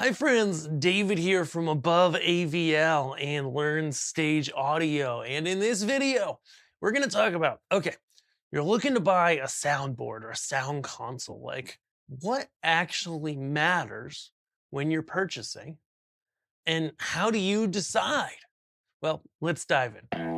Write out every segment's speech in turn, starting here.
Hi friends, David here from Above AVL and Learn Stage Audio. And in this video, we're going to talk about, okay, you're looking to buy a soundboard or a sound console. Like, what actually matters when you're purchasing? And how do you decide? Well, let's dive in.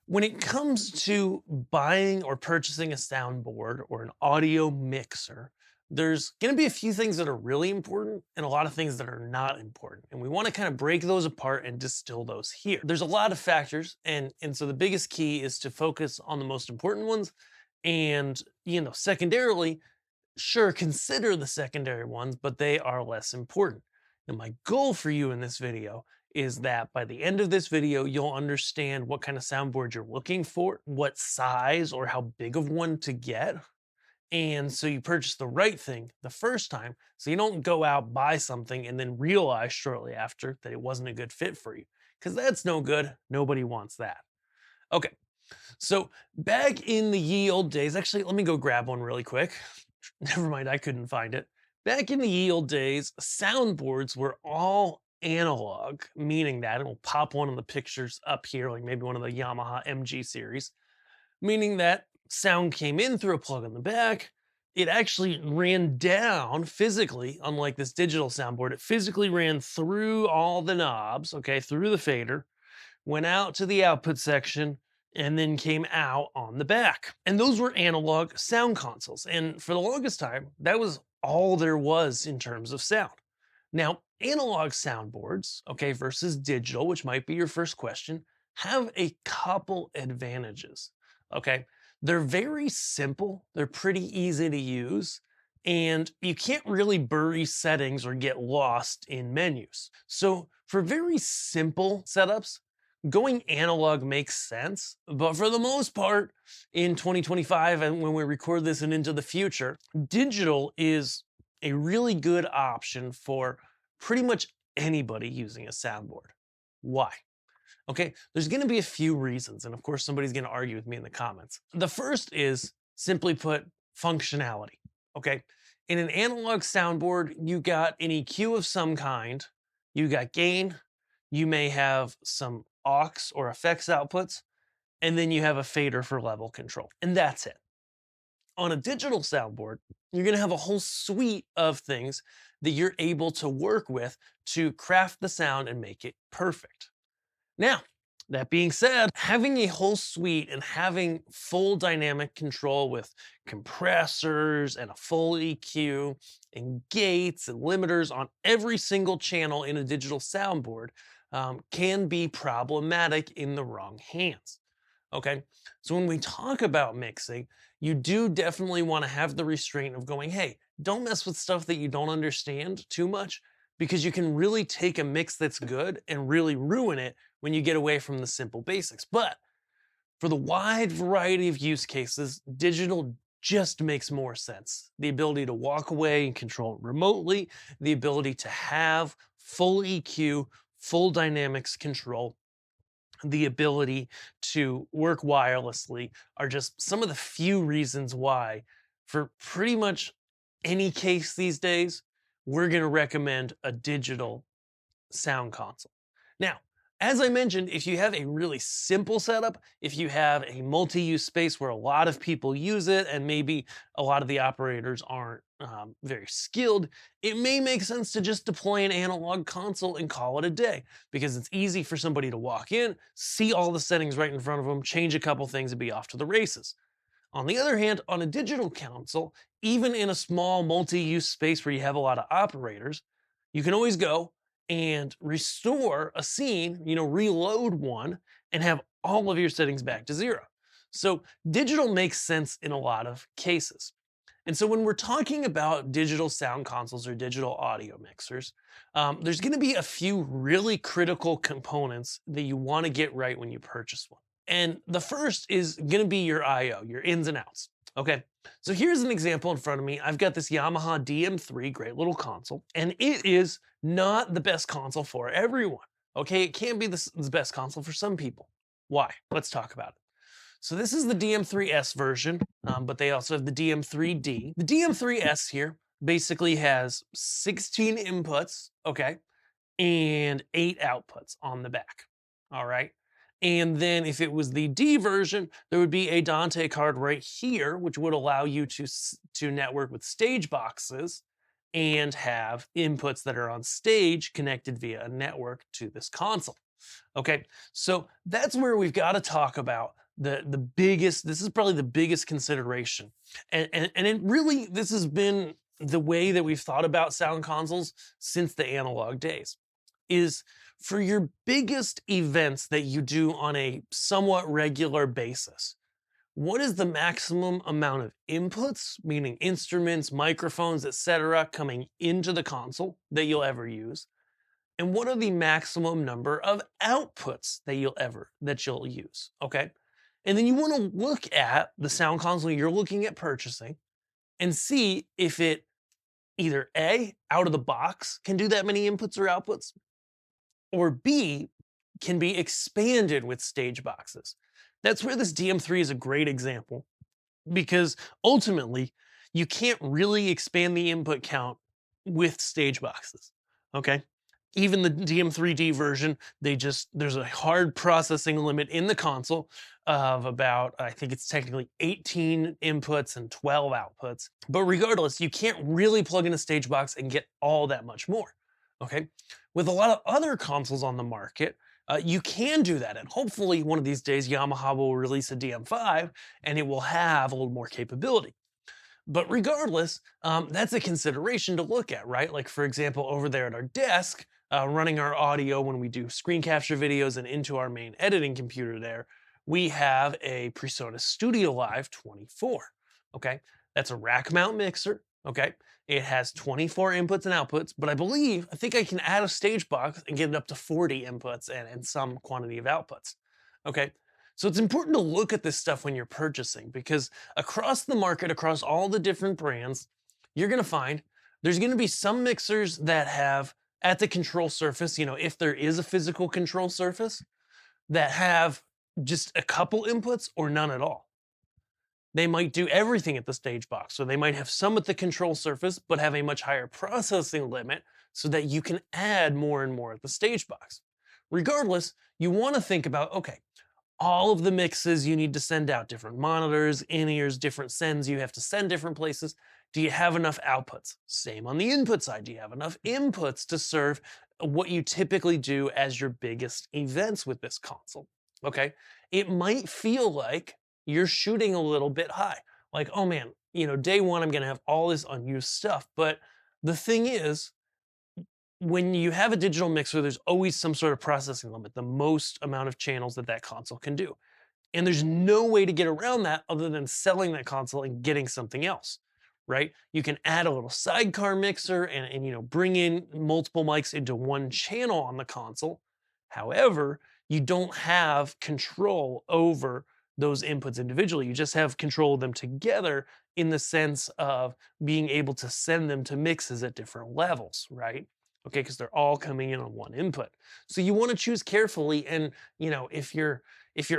When it comes to buying or purchasing a soundboard or an audio mixer, there's going to be a few things that are really important and a lot of things that are not important. And we want to kind of break those apart and distill those here. There's a lot of factors, and so the biggest key is to focus on the most important ones. And, secondarily, sure, consider the secondary ones, but they are less important. And my goal for you in this video is that by the end of this video, you'll understand what kind of soundboard you're looking for, what size or how big of one to get. And so you purchase the right thing the first time, so you don't go out, buy something, and then realize shortly after that it wasn't a good fit for you. Because that's no good. Nobody wants that. Okay, so back in the ye old days, actually, let me go grab one really quick. Never mind, I couldn't find it. Back in the ye old days, soundboards were all analog, meaning that, and we'll pop one of the pictures up here, like maybe one of the Yamaha MG series, meaning that sound came in through a plug on the back. It actually ran down physically, unlike this digital soundboard. It physically ran through all the knobs, okay, through the fader, went out to the output section, and then came out on the back. And those were analog sound consoles. And for the longest time, that was all there was in terms of sound. Now, analog soundboards, okay, versus digital, which might be your first question, have a couple advantages, okay? They're very simple, they're pretty easy to use, and you can't really bury settings or get lost in menus. So, for very simple setups, going analog makes sense, but for the most part, in 2025, and when we record this and into the future, digital is a really good option for pretty much anybody using a soundboard. Why? Okay, there's gonna be a few reasons, and of course, somebody's gonna argue with me in the comments. The first is, simply put, functionality. Okay, in an analog soundboard, you got an EQ of some kind, you got gain, you may have some aux or effects outputs, and then you have a fader for level control, and that's it. On a digital soundboard, you're gonna have a whole suite of things that you're able to work with to craft the sound and make it perfect. Now, that being said, having a whole suite and having full dynamic control with compressors and a full EQ and gates and limiters on every single channel in a digital soundboard can be problematic in the wrong hands. Okay, so when we talk about mixing, you do definitely want to have the restraint of going, hey, don't mess with stuff that you don't understand too much, because you can really take a mix that's good and really ruin it when you get away from the simple basics. But for the wide variety of use cases, digital just makes more sense. The ability to walk away and control it remotely, the ability to have full EQ, full dynamics control, the ability to work wirelessly are just some of the few reasons why, for pretty much any case these days, we're going to recommend a digital sound console. Now, as I mentioned, if you have a really simple setup, if you have a multi-use space where a lot of people use it and maybe a lot of the operators aren't very skilled, it may make sense to just deploy an analog console and call it a day, because it's easy for somebody to walk in, see all the settings right in front of them, change a couple things, and be off to the races. On the other hand, on a digital console, even in a small multi-use space where you have a lot of operators, you can always go and restore a scene, reload one, and have all of your settings back to zero. So digital makes sense in a lot of cases. And so when we're talking about digital sound consoles or digital audio mixers, there's going to be a few really critical components that you want to get right when you purchase one. And the first is going to be your I/O, your ins and outs. Okay, so here's an example in front of me. I've got this Yamaha DM3, great little console, and it is not the best console for everyone. Okay, it can be the best console for some people. Why? Let's talk about it. So this is the DM3S version, but they also have the DM3D. The DM3S here basically has 16 inputs, okay, and 8 outputs on the back. All right. And then if it was the D version, there would be a Dante card right here, which would allow you to network with stage boxes and have inputs that are on stage connected via a network to this console. Okay, so that's where we've got to talk about the biggest. This is probably the biggest consideration, and it really, this has been the way that we've thought about sound consoles since the analog days. Is for your biggest events that you do on a somewhat regular basis. What is the maximum amount of inputs, meaning instruments, microphones, etc., coming into the console that you'll ever use? And what are the maximum number of outputs that you'll use? Okay. And then you want to look at the sound console you're looking at purchasing and see if it either A, out of the box, can do that many inputs or outputs, or B, can be expanded with stage boxes. That's where this DM3 is a great example, because ultimately you can't really expand the input count with stage boxes. Okay. Even the DM3D version, there's a hard processing limit in the console of about, I think it's technically 18 inputs and 12 outputs. But regardless, you can't really plug in a stage box and get all that much more. Okay. With a lot of other consoles on the market, you can do that. And hopefully one of these days, Yamaha will release a DM5 and it will have a little more capability. But regardless, that's a consideration to look at, right? Like, for example, over there at our desk, running our audio when we do screen capture videos and into our main editing computer there, we have a PreSonus Studio Live 24. Okay. That's a rack mount mixer. Okay. It has 24 inputs and outputs, but I think I can add a stage box and get it up to 40 inputs and some quantity of outputs. Okay. So it's important to look at this stuff when you're purchasing, because across the market, across all the different brands, you're going to find there's going to be some mixers that have at the control surface, if there is a physical control surface, that have just a couple inputs or none at all. They might do everything at the stage box, so they might have some at the control surface, but have a much higher processing limit so that you can add more and more at the stage box. Regardless, you want to think about, okay, all of the mixes you need to send out, different monitors, in-ears, different sends you have to send different places. Do you have enough outputs? Same on the input side. Do you have enough inputs to serve what you typically do as your biggest events with this console? Okay. It might feel like you're shooting a little bit high. Like, oh man, day one, I'm going to have all this unused stuff. But the thing is, when you have a digital mixer, there's always some sort of processing limit, the most amount of channels that console can do. And there's no way to get around that other than selling that console and getting something else, right? You can add a little sidecar mixer and bring in multiple mics into one channel on the console. However, you don't have control over those inputs individually. You just have control of them together in the sense of being able to send them to mixes at different levels, right? Okay, because they're all coming in on one input. So you want to choose carefully. And if you're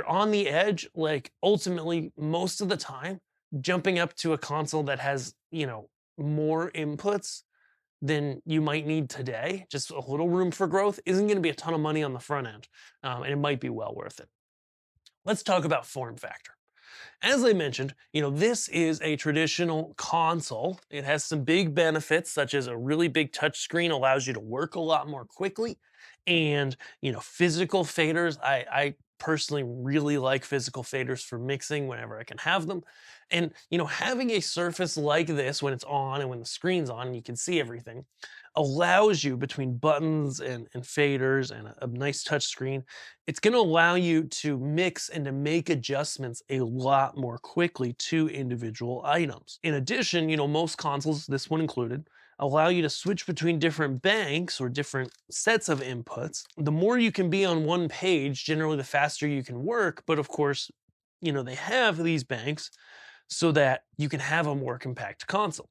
on the edge, like ultimately most of the time, jumping up to a console that has more inputs than you might need today, just a little room for growth, isn't going to be a ton of money on the front end, and it might be well worth it. Let's talk about form factor. As I mentioned, this is a traditional console. It has some big benefits, such as a really big touchscreen allows you to work a lot more quickly. And, physical faders. I personally really like physical faders for mixing whenever I can have them. And, having a surface like this when it's on and when the screen's on and you can see everything allows you, between buttons and faders and a nice touch screen, it's going to allow you to mix and to make adjustments a lot more quickly to individual items. In addition, most consoles, this one included, allow you to switch between different banks or different sets of inputs. The more you can be on one page, generally the faster you can work. But of course, they have these banks so that you can have a more compact console.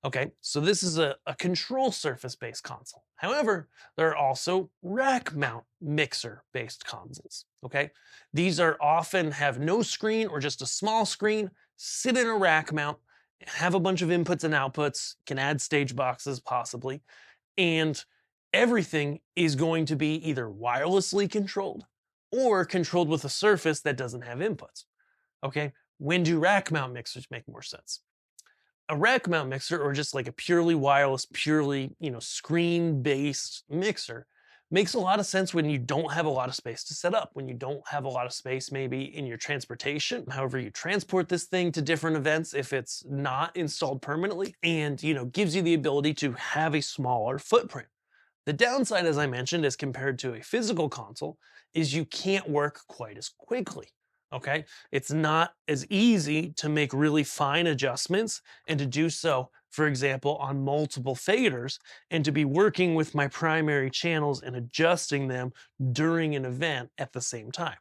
Okay, so this is a control surface-based console. However, there are also rack mount mixer-based consoles. Okay. These are often have no screen or just a small screen, sit in a rack mount, have a bunch of inputs and outputs, can add stage boxes possibly, and everything is going to be either wirelessly controlled or controlled with a surface that doesn't have inputs. Okay. When do rack mount mixers make more sense? A rack mount mixer or just like a purely wireless, purely, screen based mixer makes a lot of sense when you don't have a lot of space to set up, when you don't have a lot of space maybe in your transportation, however you transport this thing to different events if it's not installed permanently, and gives you the ability to have a smaller footprint. The downside, as I mentioned, as compared to a physical console, is you can't work quite as quickly. Okay. It's not as easy to make really fine adjustments and to do so, for example, on multiple faders and to be working with my primary channels and adjusting them during an event at the same time.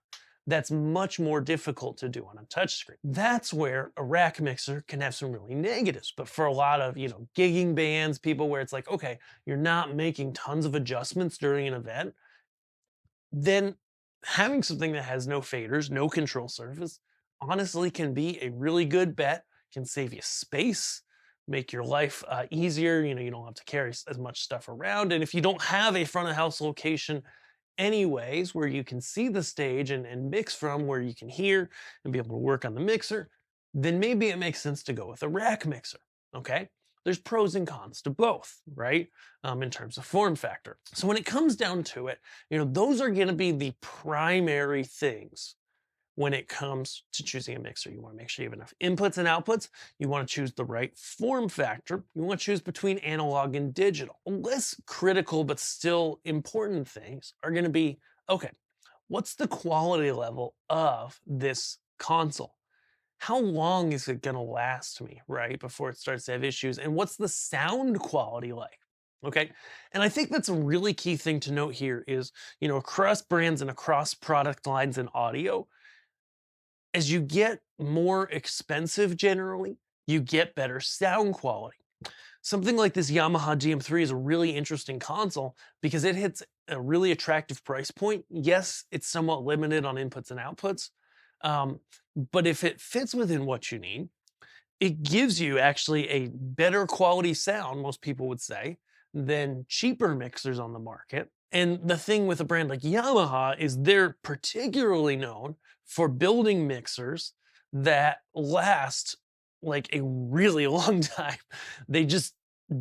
That's much more difficult to do on a touchscreen. That's where a rack mixer can have some really negatives. But for a lot of, gigging bands, people where it's like, okay, you're not making tons of adjustments during an event, then having something that has no faders, no control surface, honestly can be a really good bet, can save you space, make your life easier. You don't have to carry as much stuff around. And if you don't have a front of house location anyways, where you can see the stage and mix from, where you can hear and be able to work on the mixer, then maybe it makes sense to go with a rack mixer. Okay. There's pros and cons to both, right? In terms of form factor. So when it comes down to it, those are going to be the primary things when it comes to choosing a mixer. You want to make sure you have enough inputs and outputs. You want to choose the right form factor. You want to choose between analog and digital. Less critical, but still important things are going to be, okay, what's the quality level of this console? How long is it going to last me, right, before it starts to have issues? And what's the sound quality like? Okay. And I think that's a really key thing to note here is, across brands and across product lines and audio, as you get more expensive generally, you get better sound quality. Something like this Yamaha GM3 is a really interesting console because it hits a really attractive price point. Yes, it's somewhat limited on inputs and outputs, um, but if it fits within what you need, it gives you actually a better quality sound, most people would say, than cheaper mixers on the market. And the thing with a brand like Yamaha is they're particularly known for building mixers that last like a really long time. They just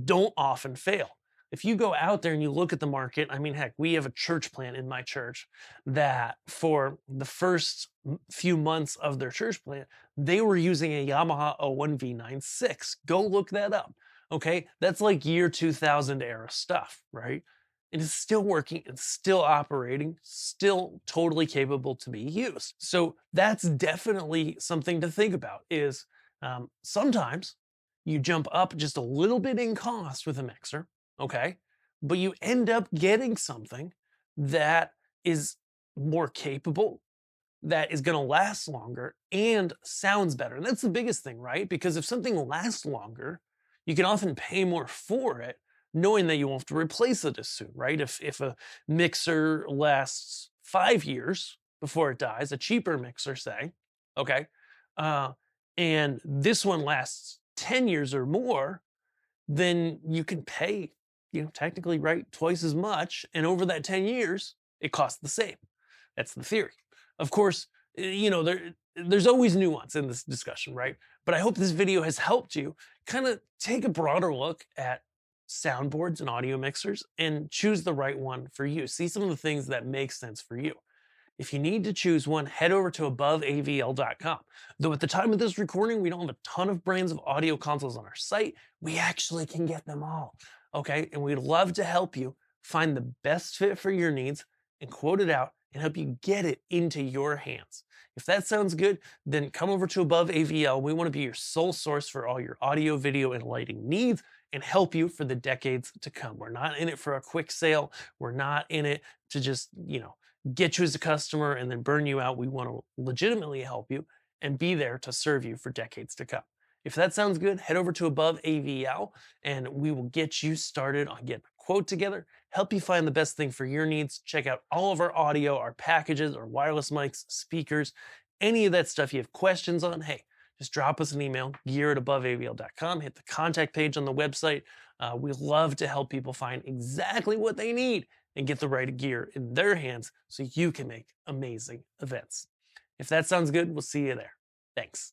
don't often fail. If you go out there and you look at the market, I mean, heck, we have a church plant in my church that for the first few months of their church plant, they were using a Yamaha 01V96. Go look that up. Okay. That's like year 2000 era stuff, right? It is still working, it's still operating, still totally capable to be used. So that's definitely something to think about is sometimes you jump up just a little bit in cost with a mixer, okay? But you end up getting something that is more capable, that is going to last longer and sounds better. And that's the biggest thing, right? Because if something lasts longer, you can often pay more for it, knowing that you won't have to replace it as soon, right? If a mixer lasts 5 years before it dies, a cheaper mixer, say, okay, uh, and this one lasts 10 years or more, then you can pay, technically, right, twice as much. And over that 10 years, it costs the same. That's the theory. Of course, there's always nuance in this discussion, right? But I hope this video has helped you kind of take a broader look at soundboards and audio mixers and choose the right one for you. See some of the things that make sense for you. If you need to choose one, head over to aboveavl.com. Though at the time of this recording, we don't have a ton of brands of audio consoles on our site, we actually can get them all. Okay. And we'd love to help you find the best fit for your needs and quote it out and help you get it into your hands. If that sounds good, then come over to Above AVL. We want to be your sole source for all your audio, video, and lighting needs and help you for the decades to come. We're not in it for a quick sale. We're not in it to just, get you as a customer and then burn you out. We want to legitimately help you and be there to serve you for decades to come. If that sounds good, head over to Above AVL and we will get you started on getting a quote together, help you find the best thing for your needs. Check out all of our audio, our packages, our wireless mics, speakers, any of that stuff you have questions on. Hey, just drop us an email, gear@aboveavl.com. Hit the contact page on the website. We love to help people find exactly what they need and get the right gear in their hands so you can make amazing events. If that sounds good, we'll see you there. Thanks.